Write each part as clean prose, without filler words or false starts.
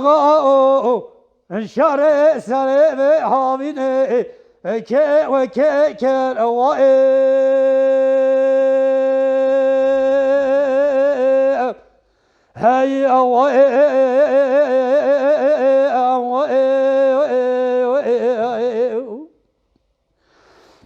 آقا شر سر و حاوینه که و که کروائه هی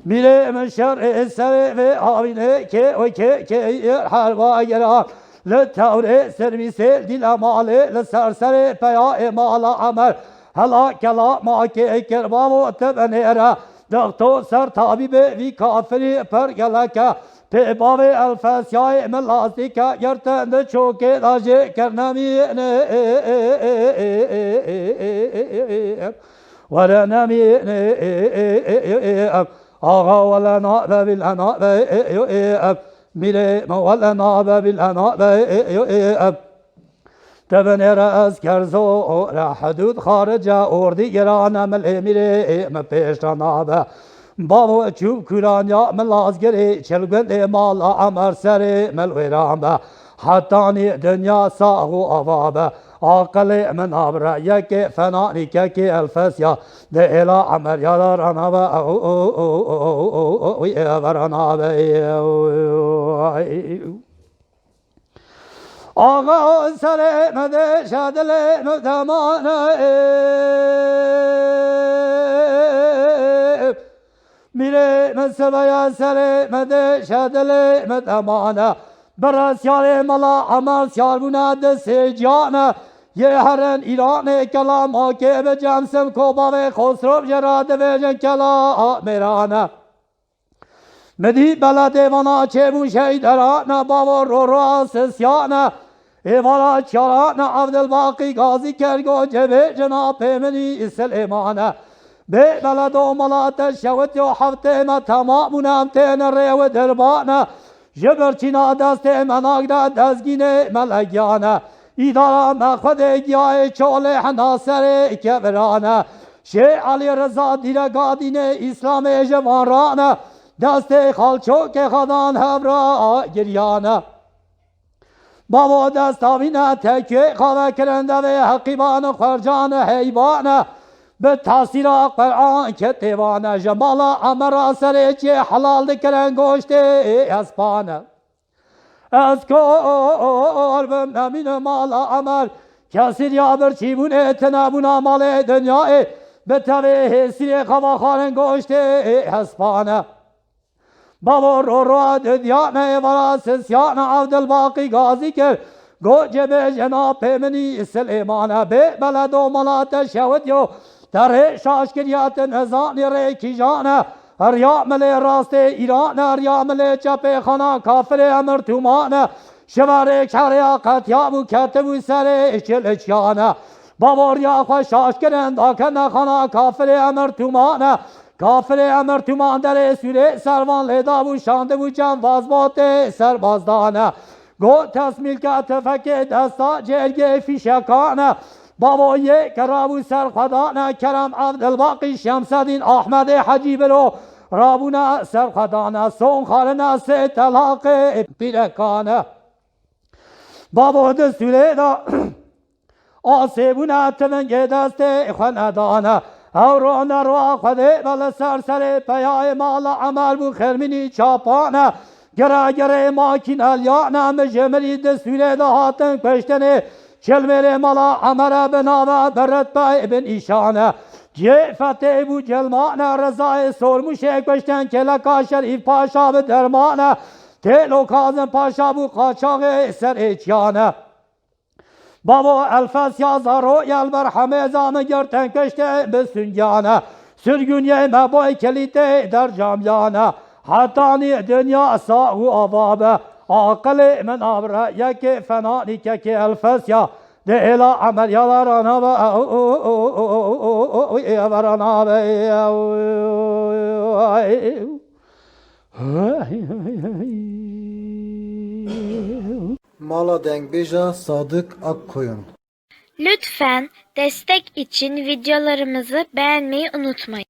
میره من شر سر و حاوینه که و که حلوا گران للتوري سرميسي دي الأمالي للسرسري بياء مالا عمر هلا كلا ما كي كربامو تبنيرا دكتور سر طبيب في كافري برجلك ببابي الفاسياي من لاستيكا يرتن شوكي داجي كرنامي ولا نامي آغا ولا نائب بالأنائب میره مولانا بالأنائب تبني رأس كرزو حدود خارج أردي گرانه مل میره مپیش نابه بابو چوب کورانیا ملازگری چلگند مالا عمر سر ملویران به حتانی دنیا ساغو آوابه عاقل من عبره یک فنانی که الفسیا ده الى عمر یادرانا به ویورانا به آقا سر مده شدل مدمانه میره مسبیا سر مده شدل مدمانه براسیال ملا عمر سیال بنا دست جانه یه هرن ایران کلام ها که به جمسم کوبا و خسرو جراد و جن کلا میرانه مدی بلا دیوانا چه بون شیدرانه بابا رو آسسیانه ایوالا چرانه عبدالباقی غازی کرگو جبه جناب منی سلیمانه به بلد و ملات شوت و حفته ما تمامونم تین ریو دربانه جبرچینا دست مناگ دا دزگینه ملگیانه ایدارا مخود گیاه چوله ناصر کبرانه شه علی رضا دیرگادینه اسلام جوانرانه دست خالچو که خدان هبرا گریانه بابا دست آوینه تکیه خواه کرنده و حقیبان خرجان حیبانه به تاثیر قرآن که تیوانه جمالا عمر سر چه حلال دکرن گوشته اسپانه از کار بم نمین مالا عمر کسی یابر چی بونه تنبونه مال دنیای به توی حسی خواه خارن گوشته اسپانه بابا رو دنیانه ولا سسیانه عبدالباقی غازی کرد گوجه به جناب منی سلیمانه به بلد و ملات شود یو در شاشکریات نزانی ریکی جانه ریامل راست ایران ریامل چپ خانه کافر امر تومانه شواره کاریا قطیابو کتبو سر چلچیانه بابا ریا خوش شاشکرند آکن خانه کافر امر تومانه کافر امر تومان در سوره سروان لیدابو شانده بو جن وازبات سربازدانه گو تسمیل که تفک دستا جرگه فیشکانه بابا یک رابو سرخدانه کرم عبدالباقی شمسدین احمد حجی برو رابونا سرخدانه سون خالنا سه طلاق پیرکانه بابا دستوره دا آسیبونا تمنگ دست خاندانه اوران رو خده بل سر پیای مال عمل بو خرمینی چاپانه گره ماکین الیانه مجمری دستوره دا هاتن کشتنه چلمر مالا عمره بناوه برد بای ابن ایشانه جه فتح بو جلمانه رضای سرموشه کشتن کلکا شریف پاشا به درمانه تیلو کازم پاشا بو قاچاق سر ایچیانه بابا الفاسیا زارو یل بر همه زامه گرتن کشته به سنگانه سرگونیه مبای کلیته در جامیانه حتانی دنیا ساغو آوابه عاقل من آبره یک فنانی که الفسیا ده الا عمل یالارانا و ایورانا Mala Dengbej'a Sadık Akkoyun. Lütfen destek için videolarımızı beğenmeyi unutmayın.